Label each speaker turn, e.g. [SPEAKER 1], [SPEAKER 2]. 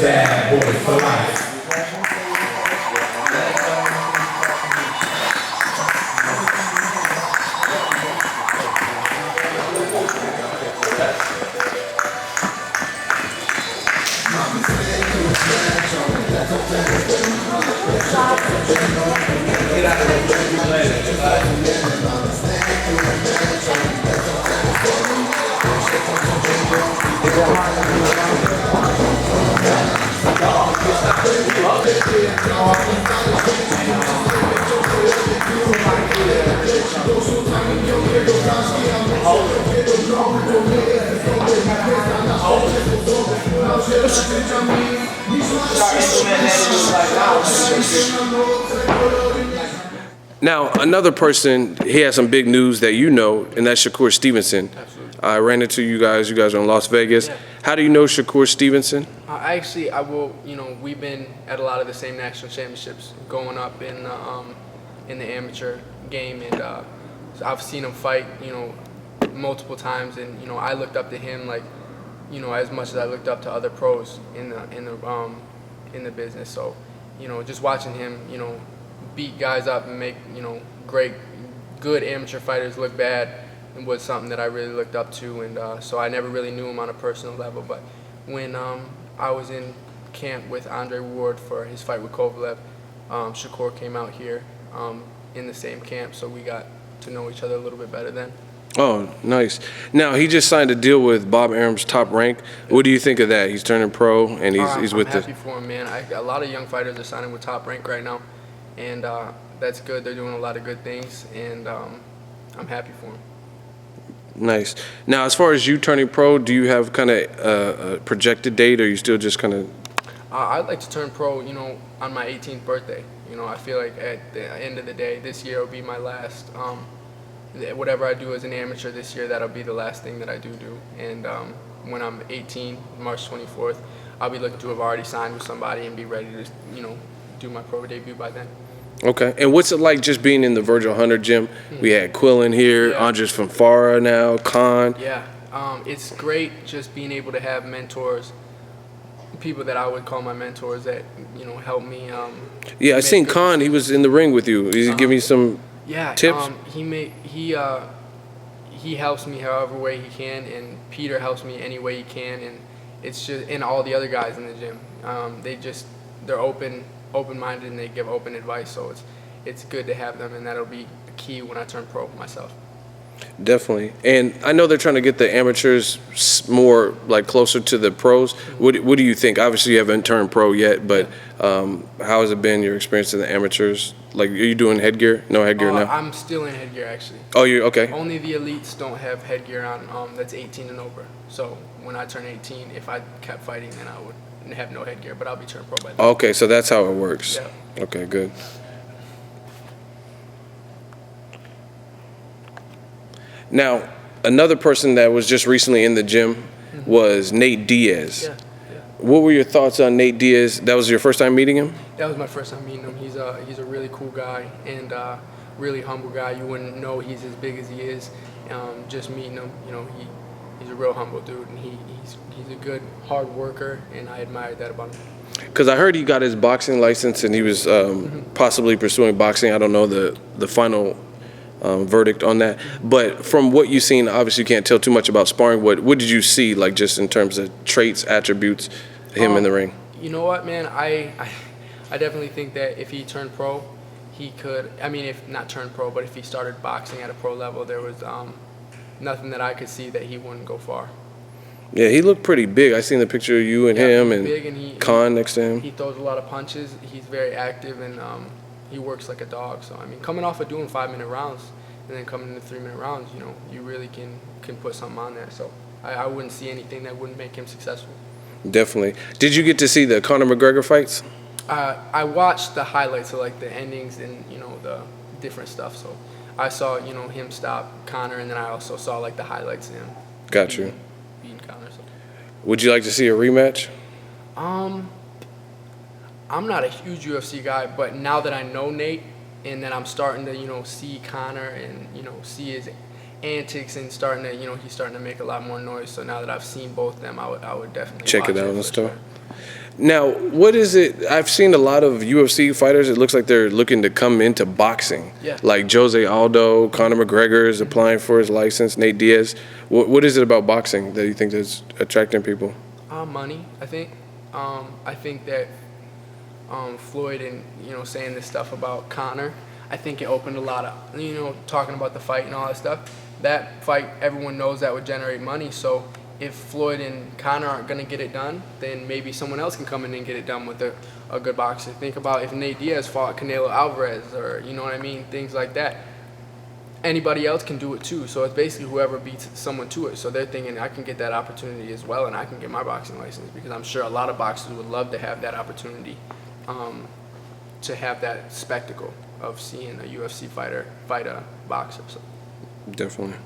[SPEAKER 1] Bad boy for life. Now, another person, he has some big news that you know, and that's Shakur Stevenson.
[SPEAKER 2] Absolutely.
[SPEAKER 1] I ran into you guys are in Las Vegas. Yeah. How do you know Shakur Stevenson?
[SPEAKER 2] I will, we've been at a lot of the same national championships growing up in the amateur game, and so I've seen him fight, multiple times, and I looked up to him like, as much as I looked up to other pros in the business. So, just watching him, beat guys up and make, good amateur fighters look bad, and was something that I really looked up to, and so I never really knew him on a personal level. But when I was in camp with Andre Ward for his fight with Kovalev, Shakur came out here in the same camp, so we got to know each other a little bit better then.
[SPEAKER 1] Oh, nice. Now, he just signed a deal with Bob Arum's Top Rank. What do you think of that? He's turning pro, and he's with
[SPEAKER 2] I'm happy for him, man. A lot of young fighters are signing with Top Rank right now, and that's good. They're doing a lot of good things, and I'm happy for him.
[SPEAKER 1] Nice. Now, as far as you turning pro, do you have kind of a projected date, or are you still just kind of?
[SPEAKER 2] I'd like to turn pro, on my 18th birthday. I feel like at the end of the day, this year will be my last. Whatever I do as an amateur this year, that'll be the last thing that I do. And when I'm 18, March 24th, I'll be looking to have already signed with somebody and be ready to, do my pro debut by then.
[SPEAKER 1] Okay. And what's it like just being in the Virgil Hunter gym? We had Quill in here, yeah. Andres from Farah now, Khan.
[SPEAKER 2] Yeah. It's great just being able to have mentors, people that I would call my mentors that, help me.
[SPEAKER 1] Yeah, I seen Khan. He was in the ring with you. He's giving you some tips?
[SPEAKER 2] He helps me however way he can, and Peter helps me any way he can, and it's just, and all the other guys in the gym, they're open-minded, and they give open advice, so it's good to have them, and that'll be key when I turn pro myself.
[SPEAKER 1] Definitely. And I know they're trying to get the amateurs more like closer to the pros. What do you think? Obviously you haven't turned pro yet, but how has it been, your experience in the amateurs? Like, are you doing headgear? No headgear now?
[SPEAKER 2] I'm still in headgear, actually.
[SPEAKER 1] Oh, you're okay.
[SPEAKER 2] Only the elites don't have headgear on that's 18 and over. So when I turn 18, if I kept fighting, then I would have no headgear, but I'll be turned pro by then.
[SPEAKER 1] Okay, so that's how it works.
[SPEAKER 2] Yeah.
[SPEAKER 1] Okay, good. Now, another person that was just recently in the gym was Nate Diaz.
[SPEAKER 2] Yeah.
[SPEAKER 1] What were your thoughts on Nate Diaz? That was your first time meeting him?
[SPEAKER 2] That was my first time meeting him. He's a really cool guy and really humble guy. You wouldn't know he's as big as he is. Just meeting him, he's a real humble dude, and he's a good hard worker, and I admired that about him.
[SPEAKER 1] Because I heard he got his boxing license and he was possibly pursuing boxing. I don't know the final verdict on that, but from what you've seen, obviously you can't tell too much about sparring. What did you see, like, just in terms of traits, attributes, him in the ring?
[SPEAKER 2] You know what, man, I definitely think that if he turned pro, he could, if not turned pro, but if he started boxing at a pro level, there was nothing that I could see that he wouldn't go far.
[SPEAKER 1] Yeah, he looked pretty big. I seen the picture of you and him and Khan next to him.
[SPEAKER 2] He throws a lot of punches. He's very active, and he works like a dog. So, coming off of doing 5-minute rounds and then coming into 3-minute rounds, you really can put something on there. So I wouldn't see anything that wouldn't make him successful.
[SPEAKER 1] Definitely. Did you get to see the Conor McGregor fights?
[SPEAKER 2] I watched the highlights of, like, the endings and, the different stuff. So I saw, you know, him stop Conor, and then I also saw like the highlights of him.
[SPEAKER 1] Got you.
[SPEAKER 2] Beating Conor. So.
[SPEAKER 1] Would you like to see a rematch?
[SPEAKER 2] I'm not a huge UFC guy, but now that I know Nate, and then I'm starting to, you know, see Conor and, you know, see his antics and starting to, you know, he's starting to make a lot more noise. So now that I've seen both of them, I would definitely
[SPEAKER 1] Check
[SPEAKER 2] watch
[SPEAKER 1] it out and
[SPEAKER 2] for
[SPEAKER 1] stuff.
[SPEAKER 2] sure.
[SPEAKER 1] Now, what is it? I've seen a lot of UFC fighters. It looks like they're looking to come into boxing.
[SPEAKER 2] Yeah.
[SPEAKER 1] Like Jose Aldo, Conor McGregor is applying for his license, Nate Diaz. What is it about boxing that you think is attracting people?
[SPEAKER 2] Money, I think. I think that Floyd and, you know, saying this stuff about Conor, I think it opened a lot of, you know, talking about the fight and all that stuff. That fight, everyone knows that would generate money. So if Floyd and Conor aren't going to get it done, then maybe someone else can come in and get it done with a good boxer. Think about if Nate Diaz fought Canelo Alvarez, or, you know what I mean, things like that. Anybody else can do it too. So it's basically whoever beats someone to it. So they're thinking, I can get that opportunity as well, and I can get my boxing license, because I'm sure a lot of boxers would love to have that opportunity, to have that spectacle of seeing a UFC fighter fight a boxer. So.
[SPEAKER 1] Definitely.